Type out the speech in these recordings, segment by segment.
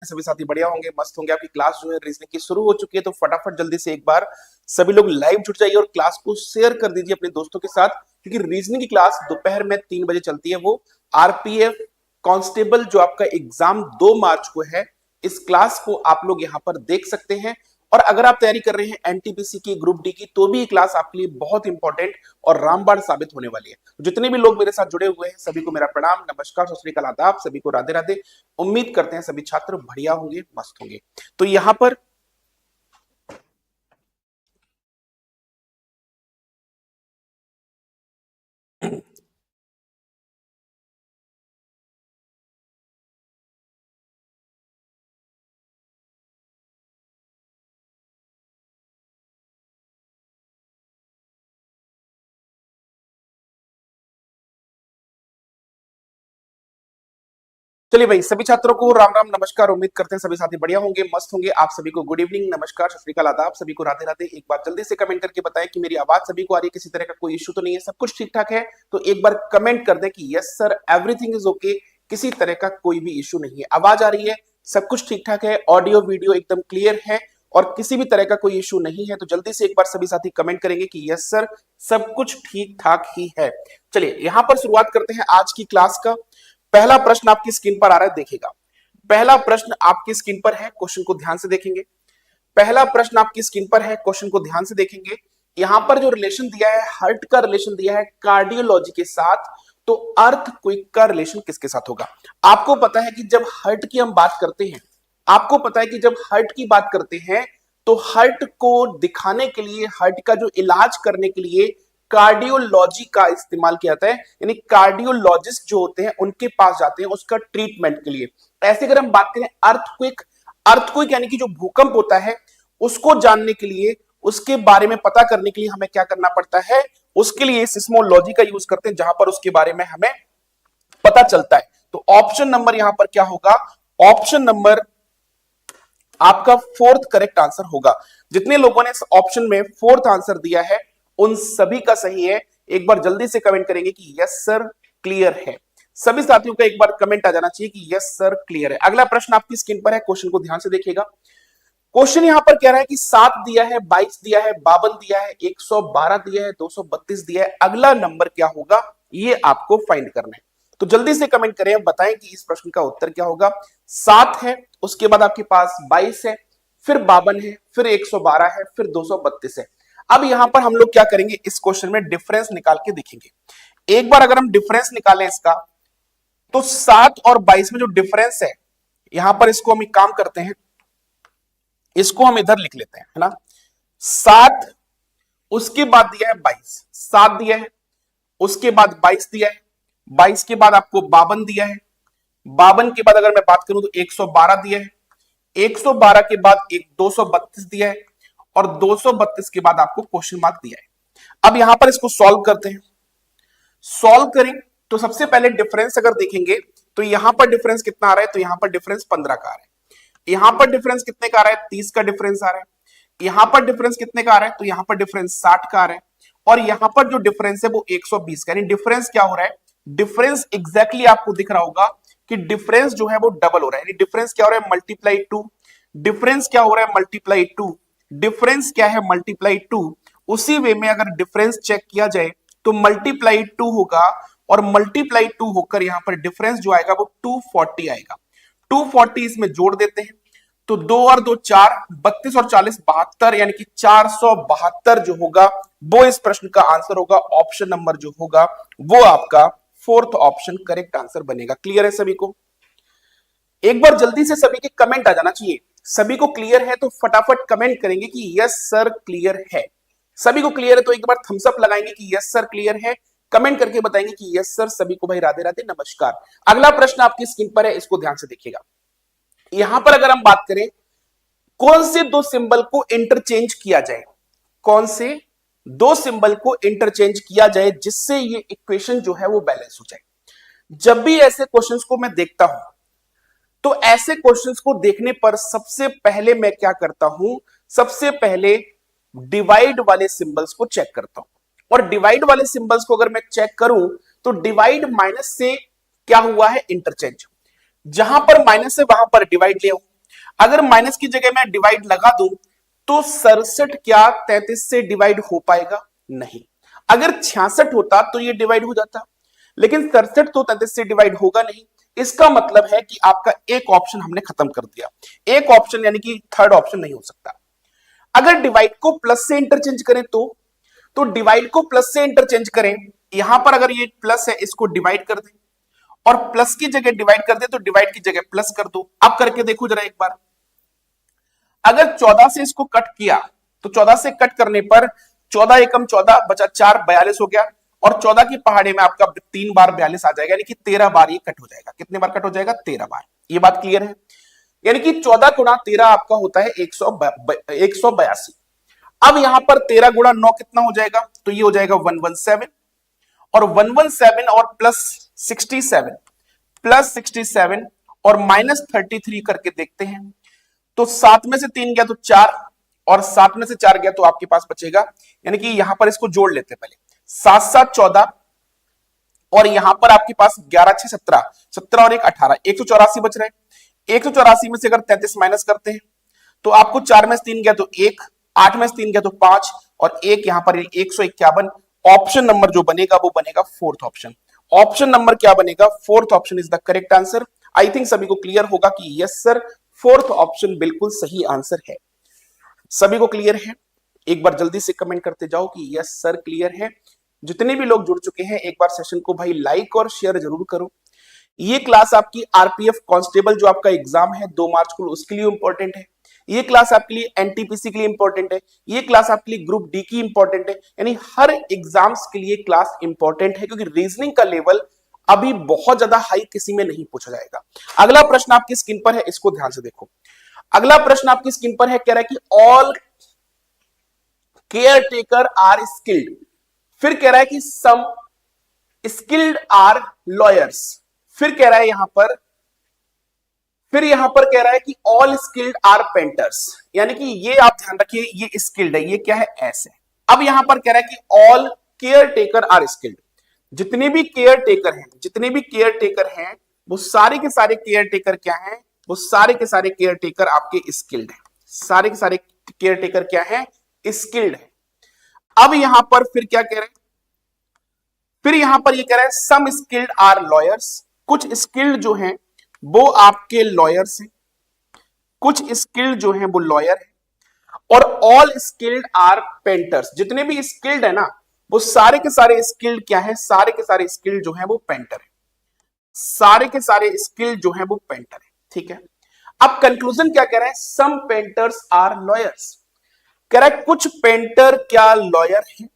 सभी साथी बढ़िया होंगे, मस्त होंगे। आपकी क्लास जो है रीजनिंग की शुरू हो चुकी है, तो फटाफट जल्दी से एक बार सभी लोग लाइव जुट जाइए और क्लास को शेयर कर दीजिए अपने दोस्तों के साथ, क्योंकि रीजनिंग की क्लास दोपहर में 3 बजे चलती है। वो आरपीएफ कांस्टेबल जो आपका एग्जाम 2 मार्च को है, इस क्लास को आप लोग यहाँ पर देख सकते हैं। और अगर आप तैयारी कर रहे हैं एनटीपीसी की, ग्रुप डी की, तो भी ये क्लास आपके लिए बहुत इंपॉर्टेंट और रामबाण साबित होने वाली है। जितने भी लोग मेरे साथ जुड़े हुए हैं सभी को मेरा प्रणाम, नमस्कार, सत श्री अकाल, आदाब, सभी को राधे राधे। उम्मीद करते हैं सभी छात्र बढ़िया होंगे, मस्त होंगे। तो यहां पर चलिए भाई, सभी छात्रों को राम राम नमस्कार। उम्मीद करते हैं सभी साथी बढ़िया होंगे, मस्त होंगे। आप सभी को गुड इवनिंग, नमस्कार, सत श्री अकाल, आदाब, सभी को राधे राधे। एक बार जल्दी से कमेंट करके बताएं कि मेरी आवाज सभी को आ रही है, किसी तरह का कोई इश्यू तो नहीं है, सब कुछ ठीक ठाक है। तो एक बार कमेंट कर दें कि yes sir everything is okay, किसी तरह का कोई भी इश्यू नहीं है, आवाज आ रही है, सब कुछ ठीक ठाक है, ऑडियो वीडियो एकदम क्लियर है और किसी भी तरह का कोई इश्यू नहीं है। तो जल्दी से एक बार सभी साथी कमेंट करेंगे कि यस सर सब कुछ ठीक ठाक ही है। चलिए यहां पर शुरुआत करते हैं आज की क्लास का। पहला प्रश्न आपकी स्क्रीन पर आ रहा है, देखिएगा। पहला प्रश्न आपकी स्क्रीन पर है, क्वेश्चन को ध्यान से देखेंगे। पहला प्रश्न आपकी स्क्रीन पर है, क्वेश्चन को ध्यान से देखेंगे। यहां पर जो रिलेशन दिया है, हार्ट का रिलेशन दिया है कार्डियोलॉजी के साथ, तो अर्थक्वेक का रिलेशन किसके साथ होगा? आपको पता है कि जब हार्ट की हम बात करते हैं, आपको पता है कि जब हार्ट की बात करते हैं तो हार्ट को दिखाने के लिए, हार्ट का जो इलाज करने के लिए कार्डियोलॉजी का इस्तेमाल किया जाता है, यानी कार्डियोलॉजिस्ट जो होते हैं उनके पास जाते हैं उसका ट्रीटमेंट के लिए। ऐसे अगर हम बात करें अर्थक्वेक, अर्थक्वेक यानी कि जो भूकंप होता है उसको जानने के लिए, उसके बारे में पता करने के लिए हमें क्या करना पड़ता है? उसके लिए सिस्मोलॉजी का यूज करते हैं, जहां पर उसके बारे में हमें पता चलता है। तो ऑप्शन नंबर यहां पर क्या होगा? ऑप्शन नंबर आपका फोर्थ करेक्ट आंसर होगा। जितने लोगों ने इस ऑप्शन में फोर्थ आंसर दिया है उन सभी का सही है। एक बार जल्दी से कमेंट करेंगे कि यस सर क्लियर है। सभी साथियों का एक बार कमेंट आ जाना चाहिए कि यस सर क्लियर है। अगला प्रश्न आपकी स्क्रीन पर है, क्वेश्चन को ध्यान से देखिएगा। क्वेश्चन यहां पर कह रहा है कि 7 दिया है, 22 दिया है, 52 दिया है, 112 दिया है, 232 दिया है, अगला नंबर क्या होगा ये आपको फाइंड करना है। तो जल्दी से कमेंट करें, बताएं कि इस प्रश्न का उत्तर क्या होगा। 7 है, उसके बाद आपके पास 22 है, फिर 52 है, फिर 112 है, फिर 232 है। अब यहां पर हम लोग क्या करेंगे, इस क्वेश्चन में डिफरेंस निकाल के देखेंगे। एक बार अगर हम डिफरेंस निकालें इसका, तो 7 और 22 में जो डिफरेंस है, यहां पर इसको हम एक काम करते हैं, इसको हम इधर लिख लेते हैं, है ना। 7, उसके बाद दिया है 22, 7 दिया है, उसके बाद 22 दिया है, 22 के बाद आपको 52 दिया है, 52 के बाद अगर मैं बात करूं तो 112 दिया है, 112 के बाद एक 232 दिया है और 232 के बाद आपको क्वेश्चन मार्क दिया है। अब यहां पर इसको सॉल्व करते हैं। सॉल्व करें तो सबसे पहले डिफरेंस अगर देखेंगे तो यहां पर डिफरेंस कितना आ रहा है, तो यहां पर डिफरेंस 15 का आ रहा है। यहां पर डिफरेंस कितने का आ रहा है? 30 का डिफरेंस आ रहा है। यहां पर डिफरेंस कितने का आ रहा है? तो यहां पर डिफरेंस 60 का आ रहा है। और यहां पर जो डिफरेंस है वो 120 का, यानी डिफरेंस क्या हो रहा है? डिफरेंस एग्जैक्टली आपको दिख रहा होगा कि डिफरेंस जो है वो डबल हो रहा है, यानी डिफरेंस क्या हो रहा है? मल्टीप्लाई 2। डिफरेंस क्या हो रहा है? मल्टीप्लाई 2। डिफरेंस क्या है? मल्टीप्लाई 2। उसी वे में अगर डिफरेंस चेक किया जाए तो मल्टीप्लाई 2 होगा और मल्टीप्लाई 2 होकर यहां पर डिफरेंस जो आएगा वो 240 आएगा। 240 इसमें जोड़ देते हैं तो 2 और 2 4, 32 और 40 72, यानी कि 472 जो होगा वो इस प्रश्न का आंसर होगा। ऑप्शन नंबर जो होगा वो आपका फोर्थ ऑप्शन करेक्ट आंसर बनेगा। क्लियर है सभी को? एक बार जल्दी से सभी के कमेंट आ जाना चाहिए। सभी को क्लियर है तो फटाफट कमेंट करेंगे कि यस सर क्लियर है। सभी को क्लियर है तो एक बार थम्स अप लगाएंगे कि यस सर क्लियर है। कमेंट करके बताएंगे कि यस सर। सभी को भाई राधे राधे नमस्कार। अगला प्रश्न आपकी स्क्रीन पर है, इसको ध्यान से देखिएगा। यहां पर अगर हम बात करें कौन से दो सिंबल को इंटरचेंज किया जाए, कौन से दो सिंबल को इंटरचेंज किया जाए जिससे ये इक्वेशन जो है वो बैलेंस हो जाए। जब भी ऐसे क्वेश्चंस को मैं देखता हूं तो ऐसे क्वेश्चंस को देखने पर सबसे पहले मैं क्या करता हूं? सबसे पहले डिवाइड वाले सिंबल्स को चेक करता हूं। और डिवाइड वाले सिंबल्स को अगर मैं चेक करूं तो डिवाइड माइनस से क्या हुआ है? इंटरचेंज। जहां पर माइनस है वहां पर डिवाइड ले आऊं, अगर माइनस की जगह मैं डिवाइड लगा दूं तो 67 क्या 33 से डिवाइड हो पाएगा? नहीं। अगर 66 होता तो ये डिवाइड हो जाता, लेकिन 67 तो 33 से डिवाइड होगा नहीं। इसका मतलब है कि आपका एक ऑप्शन हमने खत्म कर दिया। एक ऑप्शन यानी कि थर्ड ऑप्शन नहीं हो सकता। अगर डिवाइड को प्लस से इंटरचेंज करें तो डिवाइड को प्लस से इंटरचेंज करें, यहां पर अगर ये प्लस है इसको डिवाइड कर दें और प्लस की जगह डिवाइड कर दे तो डिवाइड की जगह प्लस कर दो। अब करके देखो जरा एक बार। अगर 14 से इसको कट किया तो 14 से कट करने पर 14 एकम 14 बचा 4 42 हो गया, और 14 की पहाड़ी में आपका 3 बार 42 आ जाएगा, यानी कि 13 बार ये कट हो जाएगा। कितने बार कट हो जाएगा? 13 बार। ये बात क्लियर है? यानी कि 14 गुणा 13 आपका होता है 182। अब यहां पर 13 गुणा 9 कितना हो जाएगा? तो ये हो जाएगा 117, और 117 और प्लस 67 और माइनस 33 करके देखते हैं। तो 7 में से 3 गया तो 4, और 7 में से 4 गया तो आपके पास बचेगा, यानी कि यहां पर इसको जोड़ लेते हैं पहले। 7 7 14, और यहां पर आपके पास 11 6 17, 17 और 1 18, 184 बच रहे हैं। 184 में से अगर 33 माइनस करते हैं तो आपको 4 में से 3 गया तो 1, 8 में से 3 गया तो 5, और 1 यहां पर 151। ऑप्शन नंबर जो बनेगा वो बनेगा फोर्थ ऑप्शन। ऑप्शन नंबर क्या बनेगा? Fourth option is the correct answer. I think सभी को क्लियर होगा कि यस सर, फोर्थ ऑप्शन बिल्कुल सही आंसर है। सभी को क्लियर है? एक बार जल्दी से कमेंट करते जाओ कि यस सर क्लियर है। जितने भी लोग जुड़ चुके हैं एक बार सेशन को भाई लाइक और शेयर जरूर करो। ये क्लास आपकी आरपीएफ कांस्टेबल जो आपका एग्जाम है 2 मार्च को, उसके लिए इंपॉर्टेंट है। ये क्लास आपके लिए एनटीपीसी के लिए इंपॉर्टेंट है। ये क्लास आपके लिए ग्रुप डी की इंपॉर्टेंट है। यानी हर एग्जाम्स के लिए क्लास इंपॉर्टेंट है, क्योंकि रीजनिंग का लेवल अभी बहुत ज्यादा हाई किसी में नहीं पूछा जाएगा। अगला प्रश्न आपकी स्क्रीन पर है, इसको ध्यान से देखो। अगला प्रश्न आपकी स्क्रीन पर है, कह रहा है कि all care taker are skilled. फिर कह रहा है कि सम स्किल्ड आर लॉयर्स। फिर कह रहा है यहां पर कह रहा है कि ऑल स्किल्ड आर पेंटर्स। यानी कि ये आप ध्यान रखिए, ये स्किल्ड है, ये क्या है? एस है। अब यहां पर कह रहा है कि all care taker are skilled. जितने भी केयर टेकर हैं वो सारे के सारे केयर टेकर क्या हैं? वो सारे के सारे केयर टेकर आपके स्किल्ड हैं। सारे के सारे केयर टेकर क्या है? स्किल्ड है। अब यहां पर फिर क्या कह रहे हैं? फिर यहां पर ये कह रहा है सम स्किल्ड आर लॉयर्स। कुछ स्किल्ड जो हैं वो आपके लॉयर्स हैं, कुछ स्किल्ड जो हैं वो लॉयर है, और ऑल स्किल्ड आर पेंटर्स। जितने भी स्किल्ड है ना वो सारे के सारे स्किल्ड क्या है? सारे के सारे स्किल्ड जो है वो पेंटर है। सारे के सारे स्किल्ड जो है वो पेंटर है। ठीक है। अब कंक्लूजन क्या कह रहा है? सम पेंटर्स आर लॉयर्स। कह रहा है कुछ पेंटर क्या लॉयर है।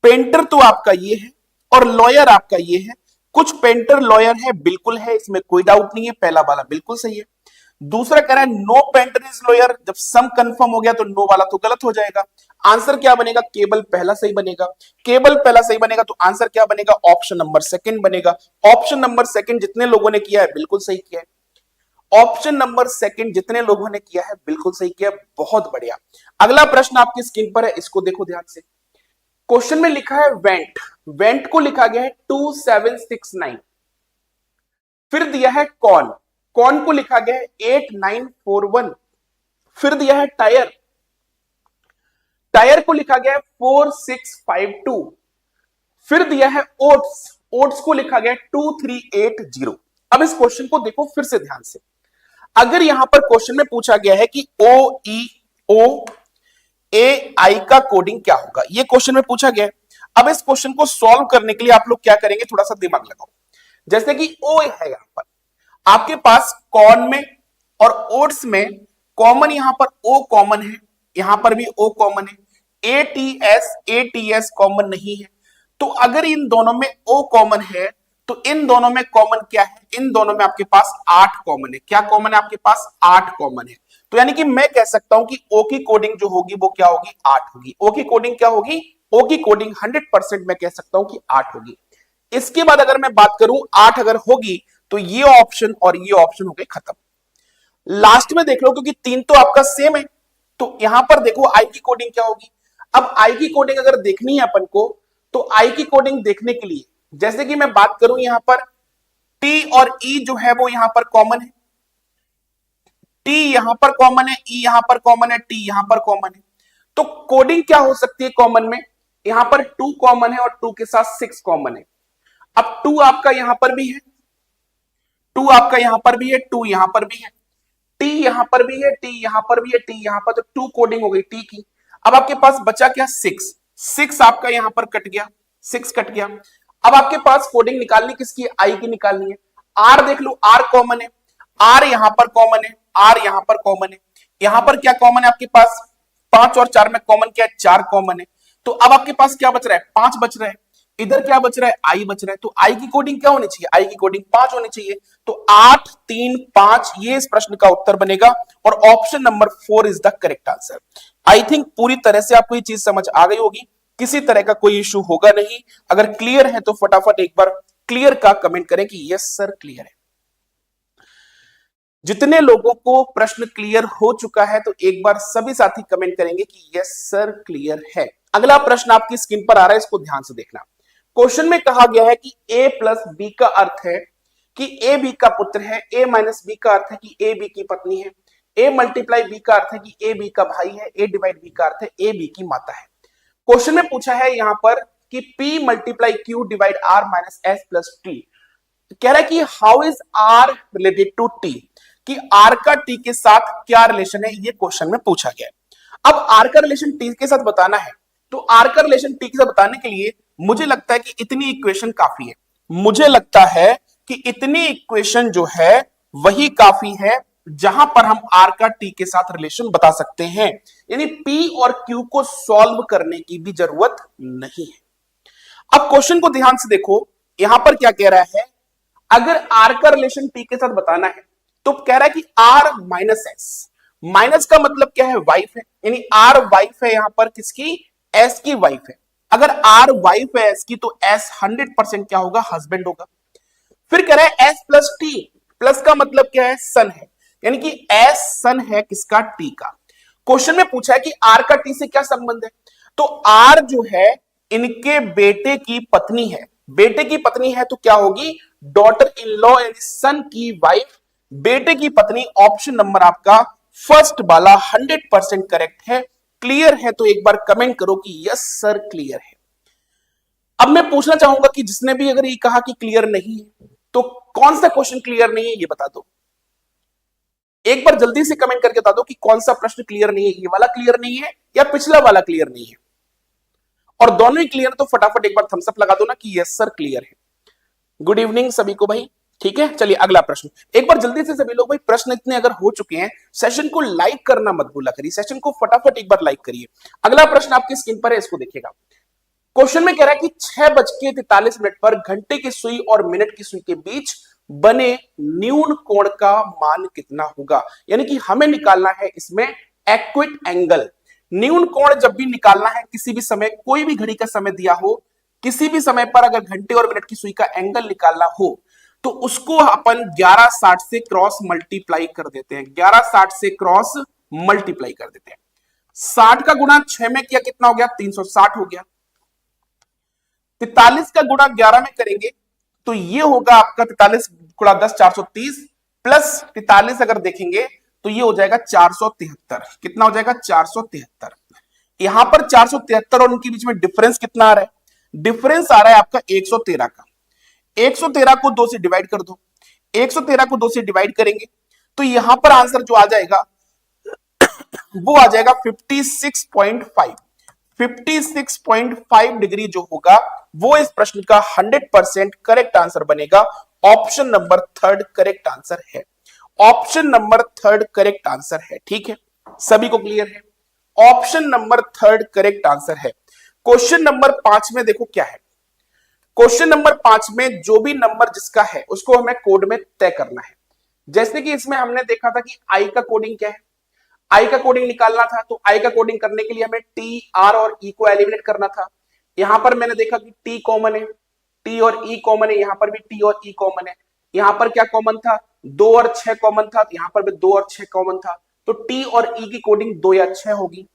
पेंटर तो आपका ये है और लॉयर आपका ये है। कुछ पेंटर लॉयर है, बिल्कुल है, इसमें कोई डाउट नहीं है, पहला वाला बिल्कुल सही है। दूसरा कह रहा है नो पेंटर इज लॉयर। जब सम कंफर्म हो गया तो नो वाला तो गलत हो जाएगा। आंसर क्या बनेगा? केवल पहला सही बनेगा। केवल पहला सही बनेगा तो आंसर क्या बनेगा? ऑप्शन नंबर सेकंड बनेगा। ऑप्शन नंबर सेकंड जितने लोगों ने किया है बिल्कुल सही किया है। ऑप्शन नंबर सेकंड जितने लोगों ने किया है बिल्कुल सही किया, बहुत बढ़िया। अगला प्रश्न आपकी स्क्रीन पर है, इसको देखो ध्यान से। क्वेश्चन में लिखा है वेंट। वेंट को लिखा गया है 2769। फिर दिया है कॉन। कॉन को लिखा गया है 8941। फिर दिया है टायर। टायर को लिखा गया है 4652। फिर दिया है ओट्स। ओट्स को लिखा गया है 2380। अब इस क्वेश्चन को देखो फिर से ध्यान से। अगर यहां पर क्वेश्चन में पूछा गया है कि ओ ई ओ ए आई का कोडिंग क्या होगा, ये क्वेश्चन में पूछा गया है। अब इस क्वेश्चन को सॉल्व करने के लिए आप लोग क्या करेंगे? थोड़ा सा दिमाग लगाओ। जैसे कि ओ है यहां पर आपके पास कॉर्न में और ओट्स में कॉमन, यहां पर ओ कॉमन है, यहां पर भी ओ कॉमन है। एटीएस कॉमन नहीं है। तो अगर इन दोनों में ओ कॉमन है तो इन दोनों में कॉमन क्या है? इन दोनों में आपके पास 8 कॉमन है। क्या कॉमन है? आपके पास 8 कॉमन है। तो यानी कि मैं कह सकता हूं कि ओ की कोडिंग जो होगी वो क्या होगी? 8 होगी। ओ की कोडिंग क्या होगी? ओ की कोडिंग 100% मैं कह सकता हूं कि 8 होगी। इसके बाद अगर मैं बात करूं 8 अगर होगी तो ये ऑप्शन और ये ऑप्शन हो गए खत्म। लास्ट में देख लो, क्योंकि 3 तो आपका सेम है, तो यहां पर देखो आई की कोडिंग क्या होगी। अब आई की कोडिंग अगर देखनी है अपन को, तो आई की कोडिंग देखने के लिए जैसे कि मैं बात करूं यहां पर टी और ई जो है वो यहां पर कॉमन है। टी यहां पर कॉमन है, ई यहां पर कॉमन है, टी यहां पर कॉमन है, तो कोडिंग क्या हो सकती है कॉमन में? यहां पर 2 कॉमन है और 2 के साथ 6 कॉमन है। अब 2 आपका यहां पर भी है, 2 आपका यहां पर भी है, 2 यहां पर भी है, टी यहां पर भी है, टी यहां पर भी है, टी यहां पर, तो 2 कोडिंग हो गई टी की। अब आपके पास बचा क्या? 6। 6 आपका यहां पर कट गया, 6 कट गया। अब आपके पास कोडिंग निकालनी किसकी है? आई की निकालनी है। आर देख लो, आर कॉमन है, आर यहां पर कॉमन है, आर यहां पर कॉमन है। यहां पर क्या कॉमन है आपके पास? 5 और 4 में कॉमन क्या है? 4 कॉमन है। तो अब आपके पास क्या बच रहा है? 5 बच रहा है। इधर क्या बच रहा है? आई बच रहा है। तो आई की कोडिंग क्या होनी चाहिए? आई की कोडिंग 5 होनी चाहिए। तो 8 3 5 ये इस प्रश्न का उत्तर बनेगा और option number 4 is the correct answer. I think पूरी तरह से आपको ये चीज समझ आ गई होगी, किसी तरह का कोई इश्यू होगा नहीं। अगर क्लियर है तो फटाफट एक बार क्लियर का कमेंट करें कि यस सर क्लियर है। जितने लोगों को प्रश्न क्लियर हो चुका है तो एक बार सभी साथी कमेंट करेंगे कि यस सर क्लियर है। अगला प्रश्न आपकी स्क्रीन पर आ रहा है, इसको ध्यान से देखना। क्वेश्चन में कहा गया है कि a प्लस बी का अर्थ है कि ए बी का पुत्र है, a माइनस बी का अर्थ है कि ए बी की पत्नी है, a मल्टीप्लाई बी का अर्थ है कि ए बी का भाई है, a डिवाइड बी का अर्थ है ए बी की माता है। क्वेश्चन में पूछा है यहां पर कि p multiply q divide r minus s plus t. कह रहा है कि how is r related to t, कि r का t के साथ क्या रिलेशन है, ये क्वेश्चन में पूछा गया है। अब r का रिलेशन t के साथ बताना है, तो r का रिलेशन t के साथ बताने के लिए मुझे लगता है कि इतनी इक्वेशन काफी है। मुझे लगता है कि इतनी इक्वेशन जो है वही काफी है जहां पर हम r का t के साथ रिलेशन बता सकते हैं, यानी p और q को सॉल्व करने की भी जरूरत नहीं है। अब क्वेश्चन को ध्यान से देखो, यहां पर क्या कह रहा है, अगर r का रिलेशन t के साथ बताना है तो कह रहा है कि r माइनस s, माइनस का मतलब क्या है? वाइफ है, यानी r वाइफ है यहां पर किसकी? s की वाइफ है। अगर r वाइफ है s की तो s 100% क्या होगा? हस्बैंड होगा। फिर कह रहा है s प्लस टी, प्लस का मतलब क्या है? सन है, यानी कि s सन है किसका? t का। क्वेश्चन में पूछा है कि r का t से क्या संबंध है, तो r जो है इनके बेटे की पत्नी है, बेटे की पत्नी है तो क्या होगी? डॉटर इन लॉ यानी सन की वाइफ, बेटे की पत्नी। ऑप्शन नंबर आपका फर्स्ट वाला 100% करेक्ट है। क्लियर है तो एक बार कमेंट करो कि यस सर क्लियर है। अब मैं पूछना चाहूंगा कि जिसने भी अगर ये कहा कि क्लियर नहीं है तो कौन सा क्वेश्चन क्लियर नहीं है ये बता दो। एक बार जल्दी से कमेंट करके बता दो कि कौन सा प्रश्न क्लियर नहीं है, ये वाला क्लियर नहीं है या पिछला वाला क्लियर नहीं है। और दोनों ही क्लियर तो फटाफट एक बार थम्स अप लगा दो ना कि यस सर क्लियर है। गुड इवनिंग सभी को भाई, ठीक है। चलिए अगला प्रश्न, एक बार जल्दी से सभी लोग भाई, प्रश्न इतने अगर हो चुके हैं, सेशन को लाइक करना मत भूला करिए, सेशन को फटाफट एक बार लाइक करिए। अगला प्रश्न आपकी स्क्रीन पर है, इसको देखिएगा। क्वेश्चन में कह रहा है कि 6:43 पर घंटे की सुई और मिनट की सुई के बीच बने न्यून कोण का मान कितना होगा, यानी कि हमें निकालना है इसमें एक्विट एंगल। न्यून कोण जब भी निकालना है किसी भी समय, कोई भी घड़ी का समय दिया हो, किसी भी समय पर अगर घंटे और मिनट की सुई का एंगल निकालना हो तो उसको अपन 1160 से क्रॉस मल्टीप्लाई कर देते हैं, 1160 से क्रॉस मल्टीप्लाई कर देते हैं। 60 का गुणा 6 में किया कितना हो गया? 360 हो गया। 43 का गुणा 11 में करेंगे तो ये होगा आपका 43 गुणा 10 430 प्लस 43 अगर देखेंगे तो ये हो जाएगा 473। कितना हो जाएगा? 473। यहां पर 473 और उनके बीच में डिफरेंस कितना आ रहा है? डिफरेंस आ रहा है आपका 113 का। 113 को 2 से डिवाइड कर दो, 113 को 2 से डिवाइड करेंगे तो यहां पर आंसर जो आ जाएगा वो आ जाएगा 56.5। 56.5 डिग्री जो होगा वो इस प्रश्न का 100% करेक्ट आंसर बनेगा। ऑप्शन नंबर 3 करेक्ट आंसर है। ऑप्शन नंबर 3 करेक्ट आंसर है, ठीक है, सभी को क्लियर है? ऑप्शन नंबर 3 करेक्ट आंसर है। क्वेश्चन नंबर 5 में देखो क्या है। क्वेश्चन नंबर 5 में जो भी नंबर जिसका है उसको हमें कोड में तय करना है। जैसे कि इसमें हमने देखा था कि आई का कोडिंग क्या है, आई का कोडिंग निकालना था, तो आई का कोडिंग करने के लिए हमें टी, आर और ई को एलिमिनेट करना था। यहां पर मैंने देखा कि टी कॉमन है, टी और ई कॉमन है, यहां पर भी टी और ई कॉमन है। यहां पर क्या कॉमन था? 2 और 6 कॉमन था, यहां पर भी 2 और 6 कॉमन था, तो टी और ई की कोडिंग 2 या 6 होगी।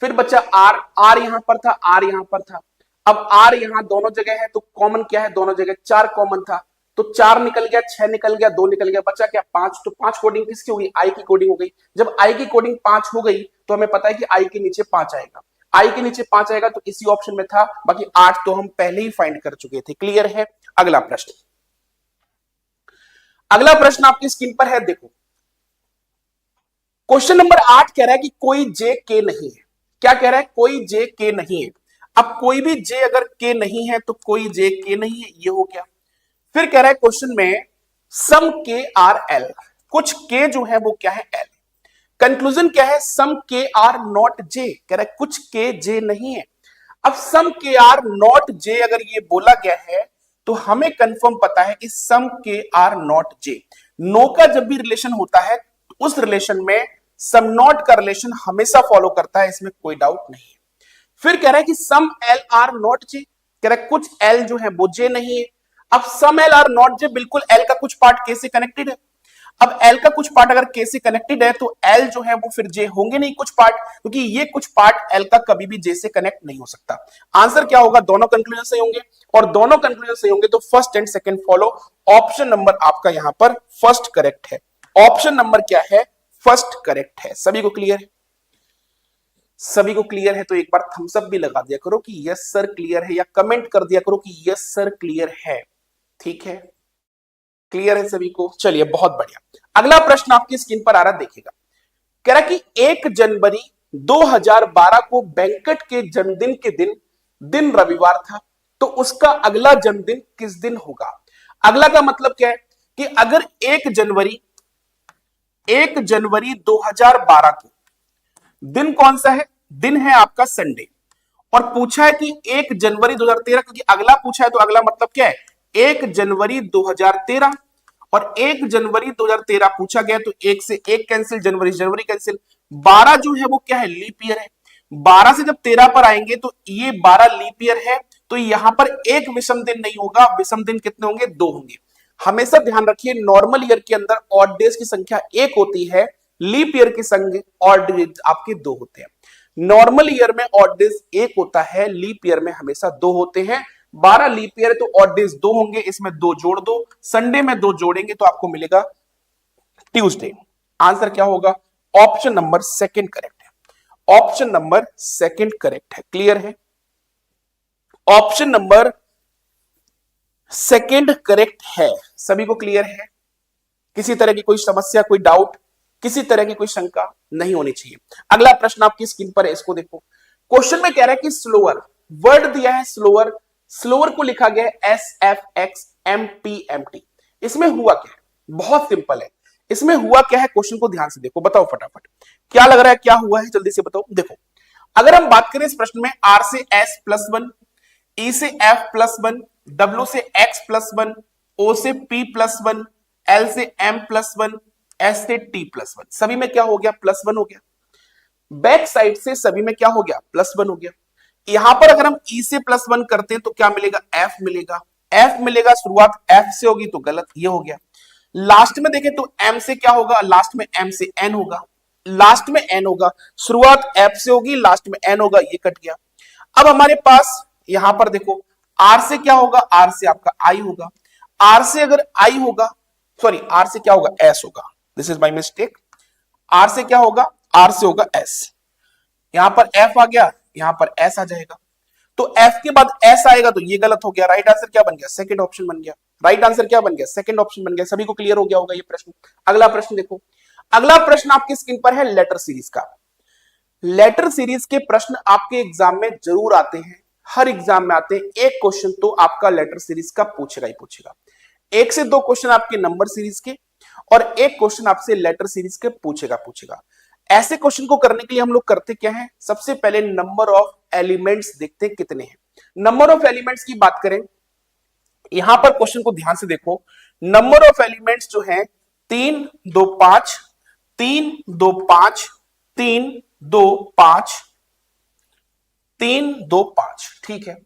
फिर बच्चा आर, आर यहां पर था, आर यहां पर था। अब आर यहां दोनों जगह है तो कॉमन क्या है? दोनों जगह 4 कॉमन था, तो 4 निकल गया, 6 निकल गया, 2 निकल गया, बचा क्या 5। तो 5 कोडिंग किसकी हो गई? आई की कोडिंग हो गई। जब आई की कोडिंग 5 हो गई तो हमें पता है कि आई के नीचे 5 आएगा, आई के नीचे 5 आएगा तो इसी ऑप्शन में था, बाकी 8 तो हम पहले ही फाइंड कर चुके थे। क्लियर है? अगला प्रश्न, अगला प्रश्न आपकी स्क्रीन पर है, देखो क्वेश्चन नंबर 8 कह रहा है कि कोई जे के नहीं है। क्या कह रहा है? कोई जे के नहीं है। अब कोई भी जे अगर के नहीं है तो कोई जे के नहीं है, ये हो गया। फिर कह रहा है क्वेश्चन में सम के आर एल, कुछ के जो है वो क्या है? एल। कंक्लूजन क्या है? सम के आर नॉट जे, कह रहा है कुछ के जे नहीं है। अब सम के आर नॉट जे अगर ये बोला गया है तो हमें कंफर्म पता है कि सम के आर नॉट जे। नो का जब भी रिलेशन होता है उस रिलेशन में सम नॉट का रिलेशन हमेशा फॉलो करता है, इसमें कोई डाउट नहीं है। फिर कह रहा है कि सम एल आर नॉट जे, कह रहा है कुछ एल जो है वो जे नहीं है। अब सम एल आर नॉट जे, बिल्कुल एल का कुछ पार्ट के से कनेक्टेड है। अब एल का कुछ पार्ट अगर के से कनेक्टेड है तो एल जो है वो फिर जे होंगे नहीं कुछ पार्ट, क्योंकि ये कुछ पार्ट एल का कभी भी जे से कनेक्ट नहीं हो सकता। आंसर क्या होगा? दोनों कंक्लूजन सही होंगे, और दोनों कंक्लूजन सही होंगे तो first and second follow. Option number आपका यहां पर फर्स्ट करेक्ट है। ऑप्शन नंबर क्या है? फर्स्ट करेक्ट है। सभी को क्लियर है? सभी को क्लियर है तो एक बार थम्स अप भी लगा दिया करो कि यस सर क्लियर है, या कमेंट कर दिया करो कि यस सर क्लियर है। ठीक है, क्लियर है सभी को? चलिए बहुत बढ़िया। अगला प्रश्न आपकी स्क्रीन पर आ रहा, देखिएगा। कह रहा कि 1 जनवरी 2012 को वेंकट के जन्मदिन के दिन रविवार था, तो उसका अगला जन्मदिन किस दिन होगा? अगला का मतलब क्या है कि अगर 1 जनवरी 2012 को दिन कौन सा है? दिन है आपका संडे, और पूछा है कि 1 जनवरी 2013, क्योंकि अगला पूछा है तो अगला मतलब क्या है? 1 जनवरी 2013, और 1 जनवरी 2013 पूछा गया तो 1 से 1 कैंसिल, जनवरी जनवरी कैंसिल। 12 जो है वो क्या है? लीप ईयर है। 12 से जब 13 पर आएंगे तो ये 12 लीप ईयर है, तो यहां पर एक विषम दिन नहीं होगा। विषम दिन कितने होंगे? 2 होंगे। हमेशा ध्यान रखिए नॉर्मल ईयर के अंदर ऑड डेज की संख्या 1 होती है, लीप ईयर की संख्या ऑड डेज आपके 2 होते हैं। नॉर्मल ईयर में ऑड डेज 1 होता है, लीप ईयर में हमेशा 2 होते हैं। 12 लीप ईयर है तो ऑड डेज 2 होंगे, इसमें 2 जोड़ दो, संडे में 2 जोड़ेंगे तो आपको मिलेगा ट्यूसडे। आंसर क्या होगा? ऑप्शन नंबर सेकंड करेक्ट है। ऑप्शन नंबर सेकंड करेक्ट है। क्लियर है? ऑप्शन नंबर सेकंड करेक्ट है। सभी को क्लियर है? किसी तरह की कोई समस्या, कोई डाउट, किसी तरह की कोई शंका नहीं होनी चाहिए। अगला प्रश्न आपकी स्क्रीन पर है, इसको देखो। क्वेश्चन में कह रहा है कि स्लोअर, वर्ड दिया है स्लोअर, स्लोअर को लिखा गया है SFX MT। इसमें हुआ क्या है? बहुत सिंपल है। इसमें हुआ क्या है? क्वेश्चन को ध्यान से देखो, बताओ फटाफट क्या लग रहा है, क्या हुआ है, जल्दी से बताओ। देखो, अगर हम बात करें इस प्रश्न में, R से S+1, E से F+1, W से X+1, O से P+1, L से M+1, S से T+1, सभी में क्या हो गया? +1 हो गया। बैक साइड से सभी में क्या हो गया? +1 हो गया। यहां पर अगर हम E से +1 करते हैं तो क्या मिलेगा? F मिलेगा। F मिलेगा, शुरुआत F से होगी तो गलत, ये हो गया। लास्ट में देखें तो M से क्या होगा? लास्ट में M से N होगा, लास्ट में N होगा। शुरुआत F से होगी, लास्ट में N होगा, ये कट गया। अब हमारे पास यहां पर देखो, R से क्या होगा? R से आपका I होगा। R से अगर I होगा, सॉरी R से क्या होगा? S होगा। This is my mistake. R से क्या होगा? R से होगा S। यहां पर F आ गया, यहां पर S आ जाएगा। तो F के बाद S आएगा तो ये गलत हो गया। राइट आंसर क्या बन गया? सेकंड ऑप्शन बन गया। राइट आंसर क्या बन गया? सेकंड ऑप्शन बन गया। सभी को क्लियर हो गया होगा ये प्रश्न। अगला प्रश्न देखो। अगला प्रश्न आपकी स्क्रीन पर है लेटर सीरीज का। लेटर सीरीज के प्रश्न आपके एग्जाम में जरूर आते हैं, हर एग्जाम में आते हैं। एक क्वेश्चन तो आपका लेटर सीरीज का पूछेगा ही पूछेगा। 1 से 2 क्वेश्चन आपके नंबर सीरीज के, और एक क्वेश्चन आपसे लेटर सीरीज के पूछेगा। ऐसे क्वेश्चन को करने के लिए हम लोग करते क्या है? सबसे पहले नंबर ऑफ एलिमेंट्स देखते हैं कितने हैं। नंबर ऑफ एलिमेंट्स की बात करें, यहां पर क्वेश्चन को ध्यान से देखो। नंबर ऑफ एलिमेंट्स जो है 3 2 5, 3 2 5, 3 2 5, 3 2 5। ठीक है,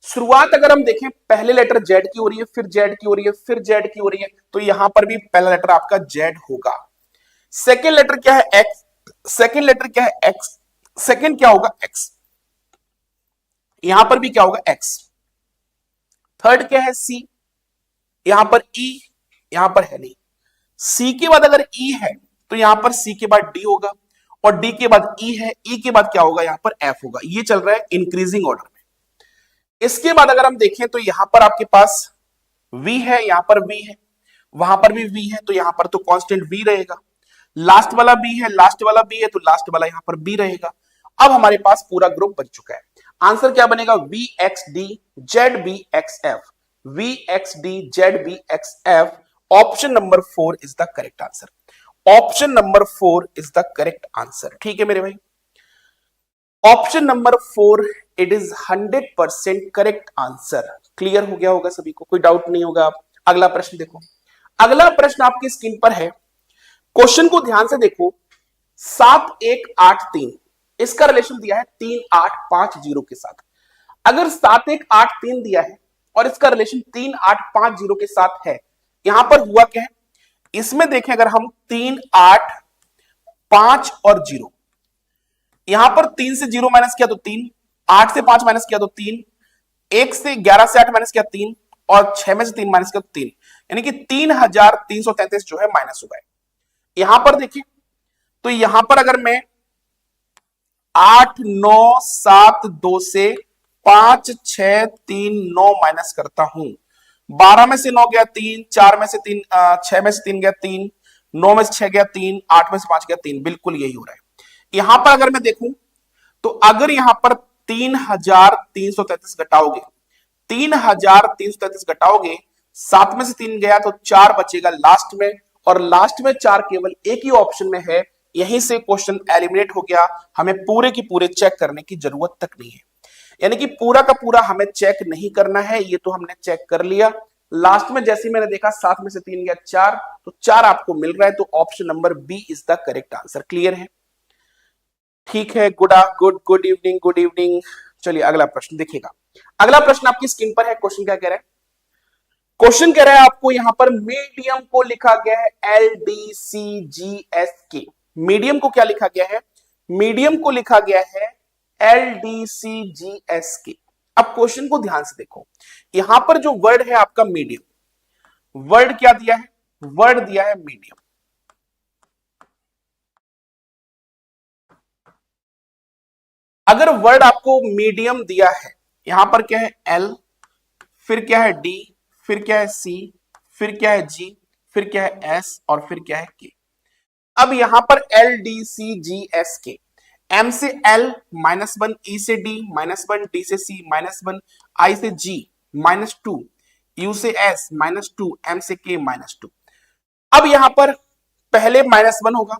शुरुआत अगर हम देखें पहले लेटर जेड की हो रही है, फिर जेड की हो रही है, फिर जेड की हो रही है, तो यहां पर भी पहला लेटर आपका जेड होगा। सेकेंड लेटर क्या है? एक्स। सेकेंड लेटर क्या है? एक्स। सेकेंड क्या होगा? एक्स। यहां पर भी क्या होगा? एक्स। थर्ड क्या है? सी। यहां पर ई, यहां पर है नहीं। सी के बाद अगर ई है तो यहां पर सी के बाद डी होगा, और डी के बाद ई है, ई के बाद क्या होगा, यहां पर एफ होगा। ये चल रहा है इंक्रीजिंग ऑर्डर में। इसके बाद अगर हम देखें तो यहां पर आपके पास वी है, यहां पर वी है, वहां पर भी वी है, तो यहां पर तो कांस्टेंट वी रहेगा। लास्ट वाला बी है, लास्ट वाला बी है, तो लास्ट वाला यहां पर बी रहेगा। अब हमारे पास पूरा ग्रुप बन चुका है। आंसर क्या बनेगा, V X D Z B X F, V X D Z B X F. Option number 4 is the correct answer. Option number 4 is the correct answer. ठीक है मेरे भाई, option number 4 it is 100% correct answer. Clear हो गया होगा सभी को, कोई डाउट नहीं होगा। आप अगला प्रश्न देखो। अगला प्रश्न आपकी स्क्रीन पर है, क्वेश्चन को ध्यान से देखो। 7183 इसका रिलेशन दिया है 3850 के साथ। अगर 7183 दिया है और इसका रिलेशन 3850 के साथ है, यहां पर हुआ क्या है, इसमें देखें अगर हम 3 8 5 और 0, यहां पर 3 से 0 माइनस किया तो 3, 8 से 5 माइनस किया तो 3, 1 से 11 से 8 माइनस किया 3, और 6 में से 3 माइनस किया तो 3, यानी कि 3333 जो है माइनस हो गए। यहां पर देखिए तो यहां पर अगर मैं 8 9 7 2 से 5 6 3 9 माइनस करता हूं, 12 में से 9 गया 3, 4 में से 3, 6 में से 3 गया 3, 9 में से 6 गया 3, 8 में से 5 गया 3, बिल्कुल यही हो रहा है। यहां पर अगर मैं देखूं तो अगर यहां पर 3333 घटाओगे, 3333 घटाओगे, 7 में से 3 गया तो 4 बचेगा लास्ट में, और लास्ट में 4 केवल एक ही ऑप्शन में है। यहीं से क्वेश्चन एलिमिनेट हो गया। हमें पूरे की पूरे चेक करने की जरूरत तक नहीं है, यानी कि पूरा का पूरा हमें चेक नहीं करना है। ये तो हमने चेक कर लिया। लास्ट में जैसे मैंने देखा 7 में से 3 गया 4, तो 4 आपको मिल रहा है, तो option number B is the correct answer. Clear है? ठीक है, good good good evening, good evening. चलिए अगला प्रश्न देखिएगा। अगला प्रश्न आपकी स्क्रीन पर है। क्वेश्चन क्या कह रहा है? क्वेश्चन कह रहा है आपको यहां पर मीडियम को लिखा गया है LDCGS मीडियम को क्या लिखा गया है? मीडियम को लिखा गया है LDCGS अब क्वेश्चन को ध्यान से देखो। यहां पर जो वर्ड है आपका मीडियम, वर्ड क्या दिया है? वर्ड दिया है मीडियम। अगर वर्ड आपको मीडियम दिया है, यहां पर क्या है? L, फिर क्या है? D, फिर क्या है? C, फिर क्या है? G, फिर क्या है? S, और फिर क्या है? K। अब यहां पर LDCGS M से L -1, E से D -1, D से C -1, I से G -2, U से S -2, M से K -2। अब यहां पर पहले -1 होगा,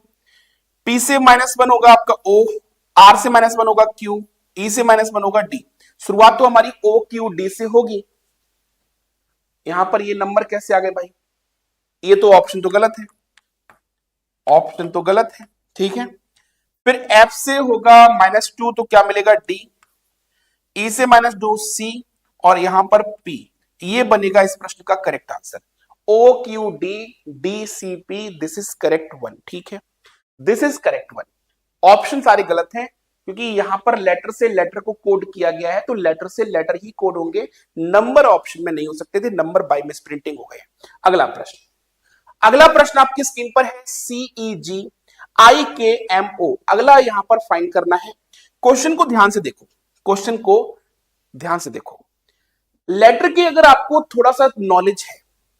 P से -1 होगा आपका O, R से -1 होगा Q, E से -1 होगा D। शुरुआत तो हमारी O Q D से होगी। यहां पर ये नंबर कैसे आ गए भाई? ये तो ऑप्शन तो गलत है, ऑप्शन तो गलत है। ठीक है, फिर F से होगा -2, तो क्या मिलेगा? D, E से -2 C, और यहां पर P। ये बनेगा इस प्रश्न का correct answer. OQD DCP, this is correct one. ठीक है, this is correct one. Option सारे गलत हैं, क्योंकि यहां पर लेटर से लेटर को कोड किया गया है, तो लेटर से लेटर ही कोड होंगे, नंबर ऑप्शन में नहीं हो सकते थे, नंबर बाय मिस प्रिंटिंग हो गए। अगला प्रश्न, अगला प्रश्न आपकी स्क्रीन पर है CEGIKMO। अगला यहां पर फाइंड करना है। क्वेश्चन को ध्यान से देखो, क्वेश्चन को ध्यान से देखो। लेटर की अगर आपको थोड़ा सा नॉलेज है,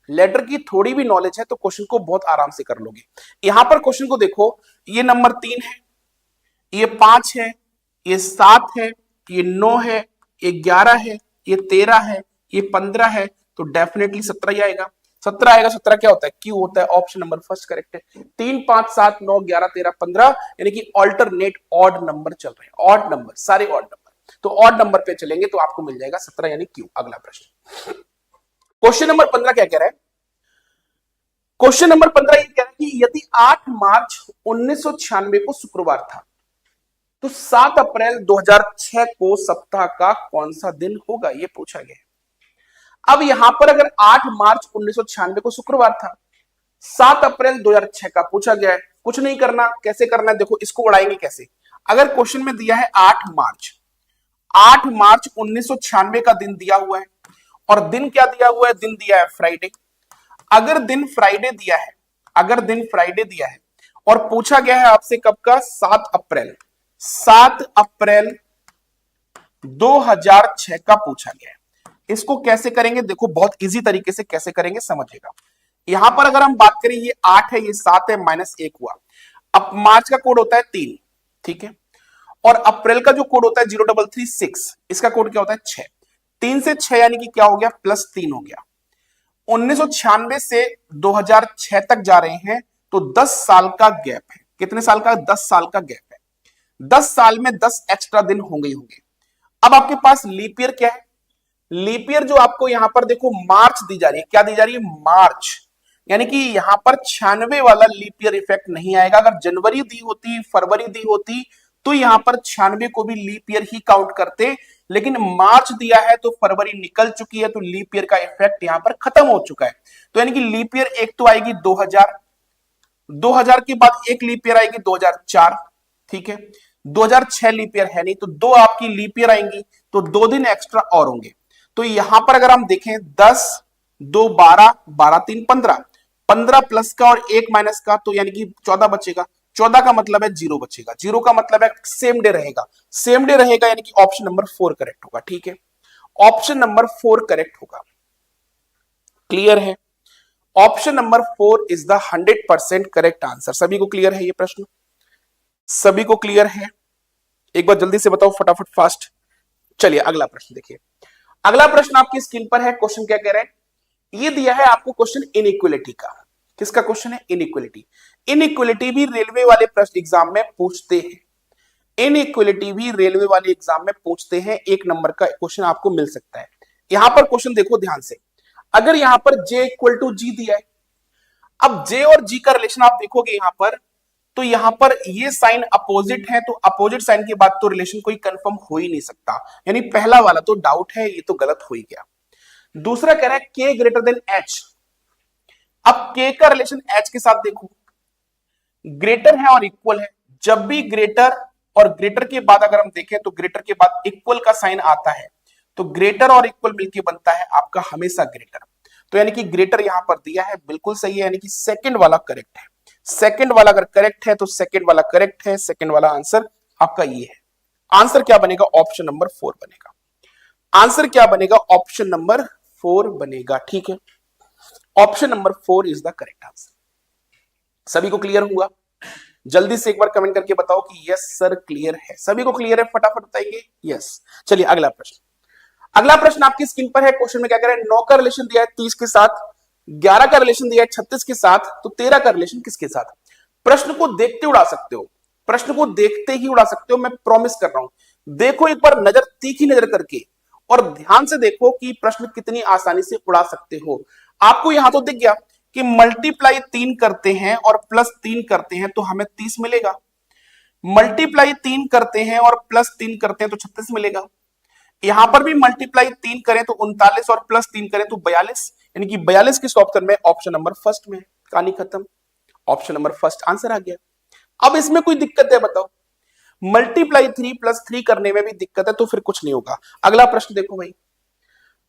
लेटर की थोड़ी भी नॉलेज है, तो क्वेश्चन को बहुत आराम से कर लोगे। यहां पर क्वेश्चन को देखो, ये नंबर 3 है, ये 5 है, ये 7 है, ये 9 है, ये 11 है, ये 13 है, ये 15 है, तो डेफिनेटली 17 ही आएगा। 17 आएगा। 17 क्या होता है? क्यू होता है। ऑप्शन नंबर फर्स्ट करेक्ट है। 3 5 7 9 11 13 15, यानी कि ऑल्टरनेट ऑड नंबर चल रहे हैं, ऑड नंबर, सारे ऑड नंबर। तो ऑड नंबर पे चलेंगे तो आपको मिल जाएगा 17, यानी क्यू। अगला प्रश्न, क्वेश्चन नंबर 15 क्या कह रहा है? क्वेश्चन नंबर 15 ये कह रहा है कि यदि 8 मार्च 1996 को शुक्रवार था, तो 7 अप्रैल 2006 को सप्ताह का कौन सा दिन होगा? ये पूछा गया है। अब यहां पर अगर 8 मार्च 1996 को शुक्रवार था, 7 अप्रैल 2006 का पूछा गया है, कुछ नहीं करना। कैसे करना है देखो, इसको उड़ाएंगे कैसे। अगर क्वेश्चन में दिया है 8 मार्च, 8 मार्च 1996 का दिन दिया हुआ है, और दिन क्या दिया हुआ है? दिन दिया है फ्राइडे। अगर दिन फ्राइडे दिया है, अगर दिन फ्राइडे दिया है और पूछा गया है आपसे कब का, 7 अप्रैल, 7 अप्रैल 2006 का पूछा गया है। इसको कैसे करेंगे, देखो बहुत इजी तरीके से कैसे करेंगे समझिएगा। यहां पर अगर हम बात करें, ये 8 है, ये 7 है, -1 हुआ। अब मार्च का कोड होता है 3, ठीक है, और अप्रैल का जो कोड होता है 0336, इसका कोड क्या होता है 6। 3 से 6 यानी कि क्या हो गया, +3 हो गया। 1996 से 2006 तक जा रहे हैं, तो 10 साल का गैप है। कितने साल का, 10 साल का गैप है। 10 साल में 10 एक्स्ट्रा दिन होंगे ही होंगे। अब आपके पास लीप ईयर क्या है, लीप ईयर जो आपको यहां पर देखो मार्च दी जा रही है, क्या दी जा रही है, मार्च, यानी कि यहां पर 96 वाला लीप ईयर इफेक्ट नहीं आएगा। अगर जनवरी दी होती, फरवरी दी होती, तो यहां पर 96 को भी लीप ईयर ही काउंट करते, लेकिन मार्च दिया है तो फरवरी निकल चुकी है, तो लीप ईयर का इफेक्ट यहां पर खत्म हो चुका है। तो यानी कि लीप ईयर एक तो आएगी 2000, 2000 के बाद एक लीप ईयर आएगी 2004, ठीक है, 2006 लीप ईयर है नहीं, तो 2 आपकी लीप ईयर आएंगी, तो 2 दिन एक्स्ट्रा और होंगे। तो यहां पर अगर हम देखें 10, 2 12, 12 3 15, 15 प्लस का और 1 माइनस का, तो यानी कि 14 बचेगा। 14 का मतलब है 0 बचेगा, 0 का मतलब है सेम डे रहेगा, सेम डे रहेगा, यानी कि ऑप्शन नंबर 4 करेक्ट होगा, ठीक है, ऑप्शन नंबर 4 करेक्ट होगा। क्लियर है, option number 4 is the 100% correct answer. सभी को क्लियर है ये प्रश्न, सभी को क्लियर है, एक बार जल्दी से बताओ फटाफट फास्ट। चलिए अगला प्रश्न देखिए, अगला प्रश्न आपकी स्क्रीन पर है। क्वेश्चन क्या कह रहे हैं, ये दिया है आपको क्वेश्चन इनइक्वलिटी का। किसका क्वेश्चन है, इनइक्वलिटी। इनइक्वलिटी भी रेलवे वाले प्रश्न एग्जाम में पूछते हैं, इनइक्वलिटी भी रेलवे वाले एग्जाम में पूछते हैं। 1 नंबर का क्वेश्चन आपको मिल सकता है। यहां पर क्वेश्चन देखो ध्यान से, अगर यहां पर J = G दिया है, अब J और G का रिलेशन आप देखोगे यहां पर, तो यहां पर ये साइन अपोजिट है, तो अपोजिट साइन के बाद तो रिलेशन कोई कंफर्म हो ही नहीं सकता, यानी पहला वाला तो डाउट है, ये तो गलत हो ही गया। दूसरा कह रहा है K > H। अब K का रिलेशन H के साथ देखो, ग्रेटर है और इक्वल है। जब भी ग्रेटर और ग्रेटर के बाद अगर हम देखें तो ग्रेटर के बाद इक्वल का साइन आता है, तो ग्रेटर और इक्वल मिलके बनता है आपका हमेशा ग्रेटर। तो यानी कि ग्रेटर यहां पर दिया है, बिल्कुल सही है, यानी कि सेकंड वाला करेक्ट है। सेकंड वाला अगर करेक्ट है तो सेकंड वाला करेक्ट है, सेकंड वाला आंसर आपका ये है। आंसर क्या बनेगा, ऑप्शन नंबर 4 बनेगा। आंसर क्या बनेगा, ऑप्शन नंबर 4 बनेगा, ठीक है, option number 4 is the correct answer. सभी को क्लियर हुआ, जल्दी से एक बार कमेंट करके बताओ कि यस सर क्लियर है। सभी को क्लियर है, फटाफट बताइए यस। चलिए अगला प्रश्न, अगला प्रश्न आपकी स्क्रीन पर है। क्वेश्चन में क्या कह रहा है, 9 का रिलेशन दिया है 30 के साथ, 11 का रिलेशन दिया है 36 के साथ, तो 13 का रिलेशन किसके साथ। प्रश्न को देखते उड़ा सकते हो, प्रश्न को देखते ही उड़ा सकते हो, मैं प्रॉमिस कर रहा हूं। देखो एक बार नजर, तीखी नजर करके, और ध्यान से देखो कि प्रश्न कितनी आसानी से उड़ा सकते हो। आपको यहां तो दिख गया कि मल्टीप्लाई 3 करते हैं और प्लस 3 करते हैं तो हमें 30 मिलेगा, मल्टीप्लाई 3 करते हैं और प्लस 3 करते हैं तो 36 मिलेगा। यहां पर भी मल्टीप्लाई 3 करें तो 39 और प्लस 3 करें तो 42, यानी कि 42 किस ऑप्शन में, ऑप्शन नंबर फर्स्ट में। कहानी खत्म, ऑप्शन नंबर फर्स्ट आंसर आ गया। अब इसमें कोई दिक्कत है बताओ, मल्टीप्लाई 3 प्लस 3 करने में भी दिक्कत है तो फिर कुछ नहीं होगा। अगला प्रश्न देखो भाई,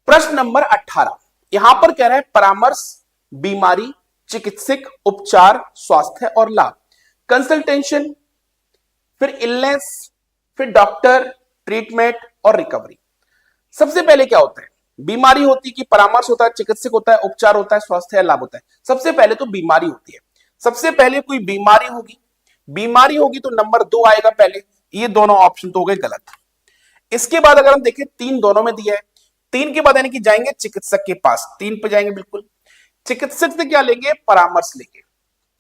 प्रश्न नंबर 18, यहां पर कह रहा है परामर्श, बीमारी, चिकित्सक, उपचार, स्वास्थ्य और लाभ, कंसल्टेशन, फिर इलनेस, फिर डॉक्टर, ट्रीटमेंट और रिकवरी। सबसे पहले क्या होता है, बीमारी होती है कि परामर्श होता है, चिकित्सक होता है, उपचार होता है, स्वास्थ्य या लाभ होता है। सबसे पहले तो बीमारी होती है, सबसे पहले कोई बीमारी होगी, बीमारी होगी तो नंबर 2 आएगा पहले, ये दोनों ऑप्शन तो हो गए गलत। इसके बाद अगर हम देखें 3 दोनों में दिया है, 3 के बाद यानी कि जाएंगे चिकित्सक के पास, 3 पे जाएंगे बिल्कुल। चिकित्सक से क्या लेंगे, परामर्श लेंगे,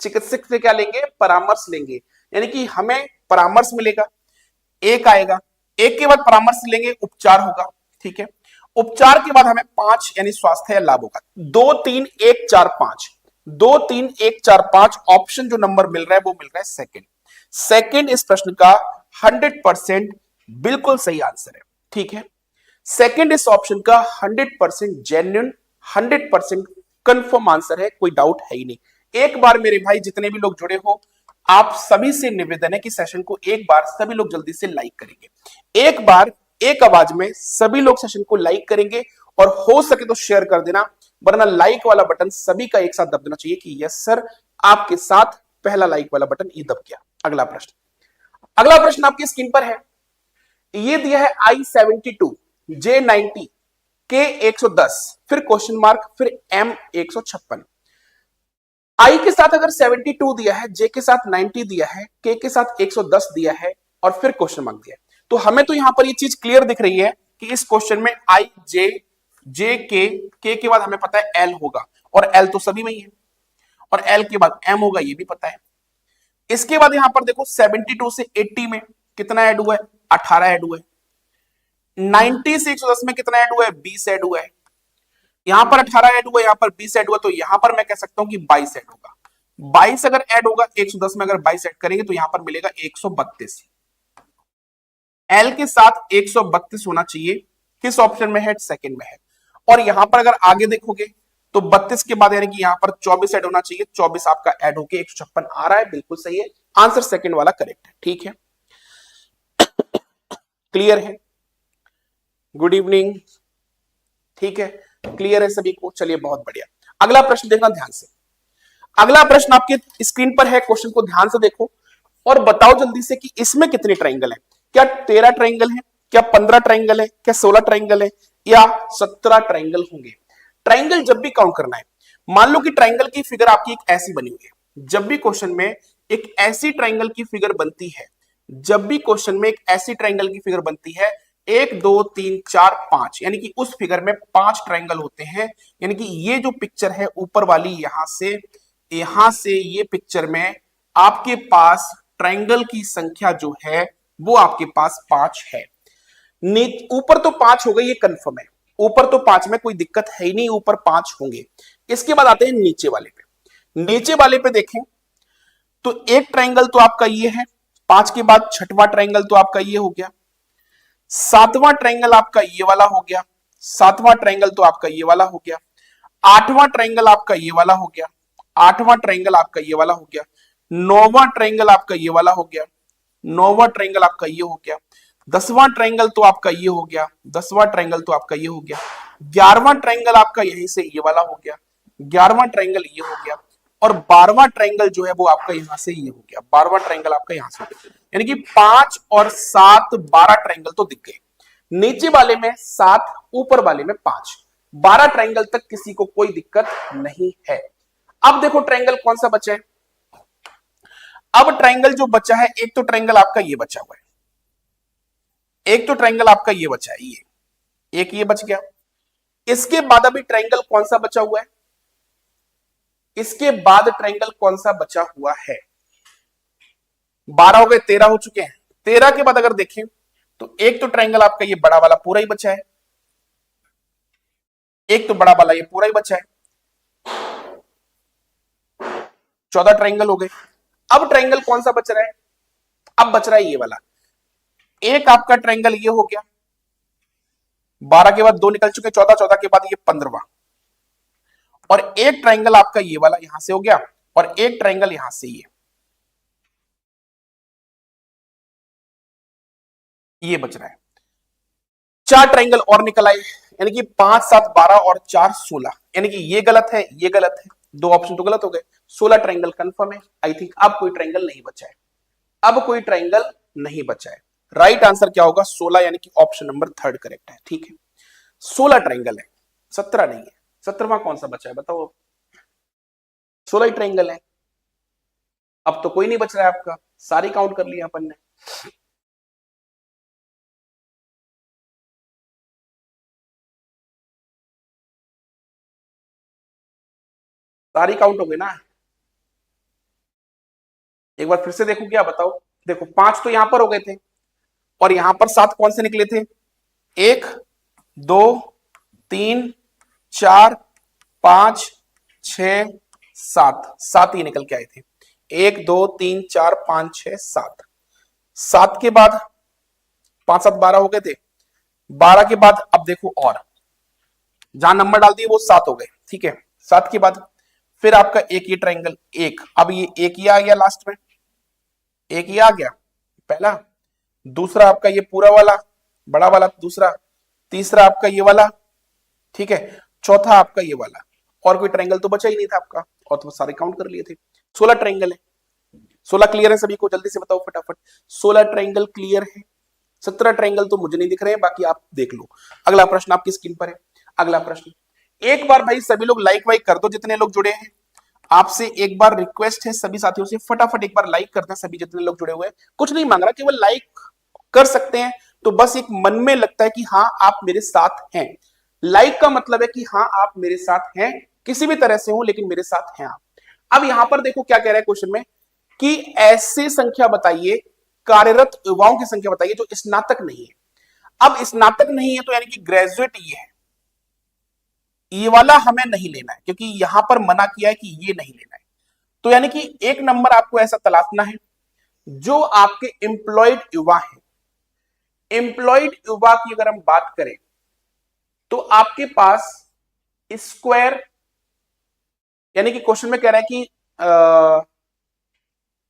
चिकित्सक से क्या लेंगे, परामर्श लेंगे, यानी कि हमें परामर्श मिलेगा, एक आएगा। एक के बाद परामर्श लेंगे, उपचार होगा, ठीक है, उपचार के बाद हमें 5 यानी स्वास्थ्य या लाभ होगा। 2 3 1 4 5, 2 3 1 4 5 ऑप्शन जो नंबर मिल रहा है वो मिल रहा है सेकंड। सेकंड इस प्रश्न का 100% बिल्कुल सही आंसर है, ठीक है, सेकंड इस ऑप्शन का 100% जेन्युइन, 100% कंफर्म आंसर है, कोई डाउट है ही नहीं। एक बार मेरे भाई जितने भी लोग जुड़े हो, आप सभी से निवेदन है कि सेशन को एक बार सभी लोग जल्दी से लाइक करेंगे, एक बार एक आवाज में सभी लोग सेशन को लाइक करेंगे और हो सके तो शेयर कर देना, वरना लाइक वाला बटन सभी का एक साथ दब देना चाहिए कि यस सर आपके साथ पहला लाइक वाला बटन ये दब गया। अगला प्रश्न आपकी स्क्रीन पर है, ये दिया है I-72, J-90, K-110, फिर क्वेश्चन मार्क, फिर M-156। आई के साथ अगर 72 दिया है, जे के साथ 90 दिया है, के साथ 110 दिया है और फिर क्वेश्चन मार्क दिया है, तो हमें तो यहां पर ये चीज क्लियर दिख रही है कि इस क्वेश्चन में आई जे के बाद हमें पता है एल होगा और एल तो सभी में ही है, और एल के बाद एम होगा ये भी पता है। इसके बाद यहां पर देखो 72 से 80 में कितना ऐड हुआ है, 18 ऐड हुआ है। 90 से 110 में कितना ऐड हुआ है, 20 ऐड हुआ है। यहां पर 18 ऐड हुआ, यहां पर 20 ऐड हुआ, तो यहां पर मैं कह सकता हूं कि 22 ऐड होगा। 22 अगर ऐड होगा 110 में, अगर 22 ऐड करेंगे तो यहां पर मिलेगा 132। एल के साथ 132 होना चाहिए, किस ऑप्शन में है, सेकंड में है। और यहां पर अगर आगे देखोगे तो 32 के बाद यानी कि यहां पर 24 ऐड होना चाहिए, 24 आपका ऐड होके 156 आ रहा है, बिल्कुल सही है, आंसर सेकंड वाला करेक्ट है। ठीक है, क्लियर है, गुड इवनिंग, ठीक है, क्लियर है सभी को, चलिए बहुत बढ़िया। अगला प्रश्न देखना ध्यान से, अगला प्रश्न आपके स्क्रीन पर है, क्वेश्चन को ध्यान से देखो और बताओ जल्दी से कि इसमें कितने ट्राइंगल हैं। क्या 13 ट्राइंगल हैं, क्या 15 ट्राइंगल है, क्या 16 ट्राइंगल है, या 17 ट्राइंगल होंगे। ट्राइंगल जब भी काउंट करना है, मान लो कि ट्राइंगल की फिगर आपकी एक ऐसी बनी हुई है, जब भी क्वेश्चन में एक ऐसी ट्राइंगल की फिगर बनती है, जब भी क्वेश्चन में एक ऐसी ट्राइंगल की फिगर बनती है, 1 2 3 4 5, यानी कि उस फिगर में 5 ट्राइंगल होते हैं, यानी कि ये जो पिक्चर है ऊपर वाली, यहां से ये पिक्चर में आपके पास ट्राइंगल की संख्या जो है वो आपके पास 5 है। ऊपर तो 5 हो गई, ये कंफर्म है, ऊपर तो 5 में कोई दिक्कत है ही नहीं, ऊपर 5 होंगे। इसके बाद आते हैं नीचे वाले पे। नीचे वाले पे देखें तो एक ट्राइंगल तो आपका ये है, 5 के बाद छठवां ट्राइंगल तो आपका ये हो गया, सातवां ट्राइंगल आपका ये वाला हो गया, सातवां ट्राइंगल तो आपका ये वाला हो गया, आठवां ट्राइंगल आपका ये वाला हो गया, आठवां ट्राइंगल आपका ये वाला हो गया, नौवां ट्राइंगल आपका ये वाला हो गया, नौवां ट्राइंगल आपका ये हो गया, 10वां ट्राइंगल तो आपका ये हो गया, 10वां ट्राइंगल तो आपका ये हो गया, 11वां ट्राइंगल आपका यहीं से ये वाला हो गया, 11वां ट्राइंगल ये हो गया, और 12वां ट्राइंगल जो है वो आपका यहां से ये हो गया, 12वां ट्राइंगल आपका यहां से हो गया, यानी कि 5 और 7 12 ट्राइंगल तो दिख गए। नीचे वाले में 7, ऊपर वाले में 5, 12 ट्राइंगल तक किसी को कोई दिक्कत नहीं है। अब देखो ट्राइंगल कौन सा बचा है। अब ट्राइंगल जो बचा है, एक तो ट्राइंगल आपका ये बचा हुआ है, एक तो ट्राइंगल आपका ये बचा है, ये एक ये बच गया। इसके बाद अभी ट्राइंगल कौन सा बचा हुआ है, इसके बाद ट्राइंगल कौन सा बचा हुआ है। 12 हो गए, 13 हो चुके हैं। 13 के बाद अगर देखें तो एक तो ट्राइंगल आपका ये बड़ा वाला पूरा ही बचा है, एक तो बड़ा वाला ये पूरा ही बचा है, 14 ट्राइंगल हो गए। अब ट्राइंगल कौन सा बच रहा है, अब बच रहा है ये वाला। एक आपका ट्राइंगल ये हो गया, 12 के बाद 2 निकल चुके, 14, 14 के बाद ये 15वां, और एक ट्राइंगल आपका ये वाला यहां से हो गया, और एक ट्राइंगल यहां से ये बच रहा है। 4 ट्राइंगल और निकल आए, यानी कि 5 7 12 और 4 16, यानी कि ये गलत है, ये गलत है, 2 ऑप्शन तो गलत हो गए। 16 ट्राइंगल कंफर्म है। आई थिंक अब कोई ट्राइंगल नहीं बचा है, अब कोई ट्राइंगल नहीं बचा है। राइट आंसर क्या होगा, 16, यानी कि ऑप्शन नंबर 3 करेक्ट है। ठीक है, 16 ट्राइंगल है, 17 नहीं है। 17वां कौन सा बचा है बताओ, 16 ही ट्राइंगल है। अब तो कोई नहीं बच रहा है आपका, सारी काउंट कर लिया अपन ने। सारी काउंट हो गई ना, एक बार फिर से देखो क्या बताओ। देखो 5 तो यहां पर हो गए थे, और यहां पर 7 कौन से निकले थे, 1 2 3 4 5 6 7, 7 ही निकल के आए थे। 1 2 3 4 5 6 7, 7 के बाद 5 7 12 हो गए थे। 12 के बाद अब देखो, और जहां नंबर डाल दिए वो 7 हो गए। ठीक है, 7 के बाद फिर आपका एक ये ट्राइंगल, एक, अब ये एक ही आ गया लास्ट में, एक ही आ गया पहला। दूसरा आपका ये पूरा वाला, बड़ा वाला दूसरा, तीसरा आपका ये वाला, ठीक है, चौथा आपका ये वाला, और कोई ट्रायंगल तो बचा ही नहीं था आपका, और तो सारे काउंट कर लिए थे। 16 ट्रायंगल है। 16 क्लियर है सभी को? जल्दी से बताओ फटाफट। 16 ट्रायंगल क्लियर है। 17 ट्रायंगल तो मुझे नहीं दिख रहे हैं, बाकी आप देख लो। अगला प्रश्न आपकी स्क्रीन पर है। अगला प्रश्न, एक बार भाई सभी लोग लाइक वाइक कर दो जितने लोग जुड़े हैं। आपसे एक बार रिक्वेस्ट है सभी साथियों से, फटाफट एक बार लाइक करते हैं सभी जितने लोग जुड़े हुए हैं। कुछ नहीं मांग रहा, केवल लाइक कर सकते हैं तो बस एक मन में लगता है कि हाँ आप मेरे साथ हैं। लाइक का मतलब है कि हाँ आप मेरे साथ हैं, किसी भी तरह से हो लेकिन मेरे साथ हैं आप। अब यहां पर देखो क्या कह रहा है क्वेश्चन में कि ऐसी संख्या बताइए, कार्यरत युवाओं की संख्या बताइए जो स्नातक नहीं है। अब स्नातक नहीं है तो यानी कि ग्रेजुएट ये है, ये वाला हमें नहीं लेना है क्योंकि यहां पर मना किया है कि ये नहीं लेना है। तो यानी कि एक नंबर आपको ऐसा तलाशना है जो आपके एम्प्लॉयड युवा है। एम्प्लॉयड युवा की अगर हम बात करें तो आपके पास स्क्वायर, यानी कि क्वेश्चन में कह रहा है कि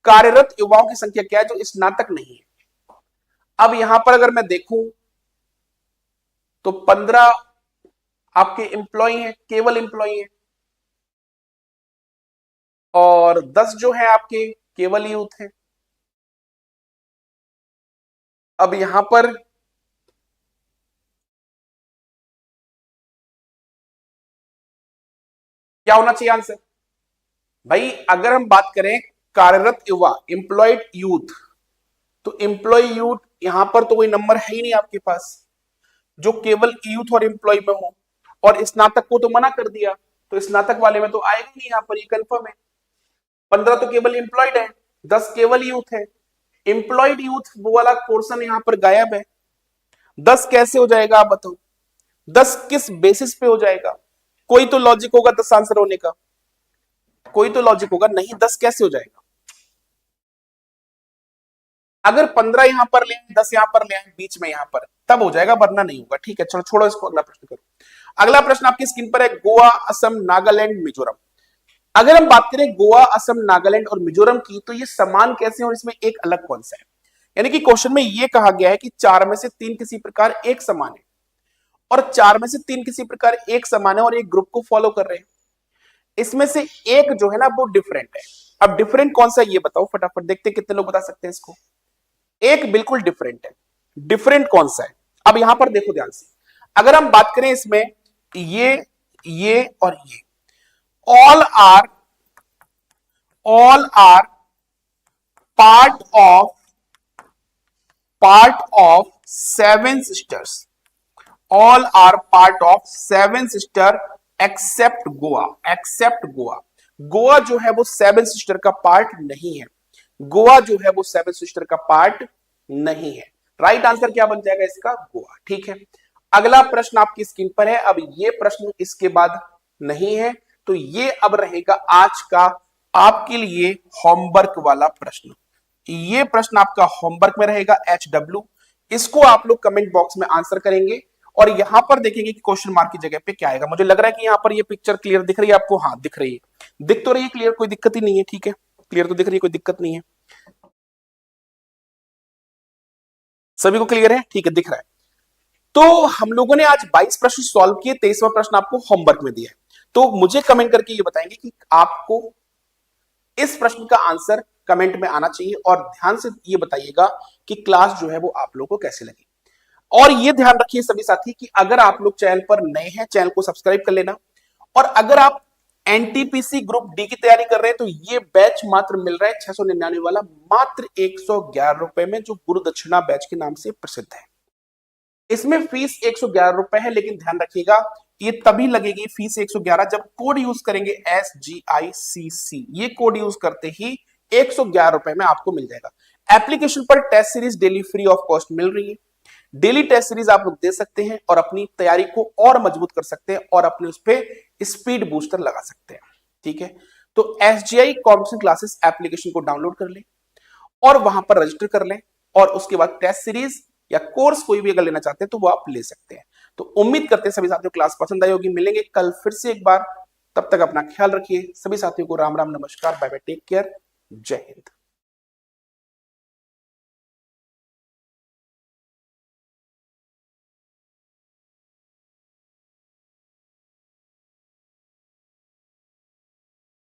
कार्यरत युवाओं की संख्या क्या है जो स्नातक नहीं है। अब यहां पर अगर मैं देखूं तो 15 आपके एम्प्लॉय हैं, केवल एम्प्लॉय हैं, और 10 जो है आपके केवल यूथ हैं। अब यहां पर क्या होना चाहिए आंसर? भाई अगर हम बात करें कार्यरत युवा, एम्प्लॉयड यूथ, तो एम्प्लॉय यूथ यहां पर तो कोई नंबर है ही नहीं आपके पास जो केवल यूथ और एम्प्लॉय में हो, और स्नातक को तो मना कर दिया, तो स्नातक वाले में तो आएगा नहीं यहां पर, ये कंफर्म है। 15 तो केवल एम्प्लॉयड है, 10 केवल यूथ है। एम्प्लॉयड यूथ वो वाला पोर्शन यहां पर गायब है। 10 कैसे हो जाएगा आप बताओ? 10 किस बेसिस पे हो जाएगा? कोई तो लॉजिक होगा 10 आंसर होने का, कोई तो लॉजिक होगा, नहीं 10 कैसे हो जाएगा? अगर 15 यहां पर ले, 10 यहां पर ले, बीच में यहां पर, तब हो जाएगा, वरना नहीं होगा। ठीक है, चलो छोड़ो इसको, अगला प्रश्न करो। अगला प्रश्न आपकी स्क्रीन पर है, गोवा, असम, नागालैंड, मिजोरम। अगर हम बात करें गोवा, असम, नागालैंड और मिजोरम की, तो ये समान कैसे और इसमें एक अलग कौन सा है? यानी कि क्वेश्चन में ये कहा गया है कि 4 में से 3 किसी प्रकार एक समान है, और 4 में से 3 किसी प्रकार एक समान है और एक ग्रुप को फॉलो कर रहे हैं। इसमें से एक जो है ना वो डिफरेंट है। अब डिफरेंट कौन सा है ये बताओ फटाफट, देखते हैं कितने लोग बता सकते हैं इसको। एक बिल्कुल डिफरेंट है, डिफरेंट कौन सा है? अब यहां पर देखो ध्यान से, अगर हम बात करें इसमें ये और ये, all are part of seven sisters, all are part of seven sister except Goa, except Goa. Goa जो है वो सेवन सिस्टर का पार्ट नहीं है, गोवा जो है वो सेवन सिस्टर का पार्ट नहीं है। राइट आंसर क्या बन जाएगा इसका? गोवा। ठीक है, अगला प्रश्न आपकी स्क्रीन पर है। अब ये प्रश्न इसके बाद नहीं है, तो ये अब रहेगा आज का आपके लिए होमवर्क वाला प्रश्न। ये प्रश्न आपका होमवर्क में रहेगा HW, इसको आप लोग कमेंट बॉक्स में आंसर करेंगे और यहां पर देखेंगे कि क्वेश्चन मार्क की जगह पे क्या आएगा। मुझे लग रहा है कि यहां पर ये पिक्चर क्लियर दिख रही है आपको? हाँ दिख रही है, दिख तो रही है क्लियर, कोई दिक्कत ही नहीं है। ठीक है, क्लियर तो दिख रही है, कोई दिक्कत नहीं है, सभी को क्लियर है? ठीक है, दिख रहा है। तो हम लोगों ने आज 22 प्रश्न सॉल्व किए, 23वां प्रश्न आपको होमवर्क में दिया है। तो मुझे कमेंट करके ये बताएंगे कि आपको इस प्रश्न का आंसर कमेंट में आना चाहिए, और ध्यान से ये बताइएगा कि क्लास जो है वो आप लोगों को कैसे लगी। और ये ध्यान रखिए सभी साथी कि अगर आप लोग चैनल पर नए हैं, चैनल को सब्सक्राइब कर लेना, और अगर आप एनटीपीसी ग्रुप डी की तैयारी कर रहे हैं तो ये बैच मात्र मिल रहा है 699 वाला, मात्र 111 रुपए में, जो गुरु दक्षिणा बैच के नाम से प्रसिद्ध है। इसमें फीस 111 रुपए है, लेकिन ध्यान रखिएगा ये तभी लगेगी फीस 111 जब कोड यूज करेंगे SGICC, ये कोड यूज करते ही 111 रुपए में आपको मिल जाएगा। एप्लीकेशन पर test series daily free of cost मिल रही है, डेली टेस्ट सीरीज आप लोग दे सकते हैं और अपनी तैयारी को और मजबूत कर सकते हैं और अपने उस पर स्पीड बूस्टर लगा सकते हैं। ठीक है, तो SGI कॉम्पिटिशन क्लासेस एप्लीकेशन को डाउनलोड कर लें और वहां पर रजिस्टर कर लें, और उसके बाद टेस्ट सीरीज या कोर्स कोई भी अगर लेना चाहते हैं तो वो आप ले सकते हैं। तो उम्मीद करते हैं सभी साथियों को क्लास पसंद आई होगी। मिलेंगे कल फिर से एक बार, तब तक अपना ख्याल रखिए। सभी साथियों को राम राम, नमस्कार, बाय बाय, टेक केयर, जय हिंद।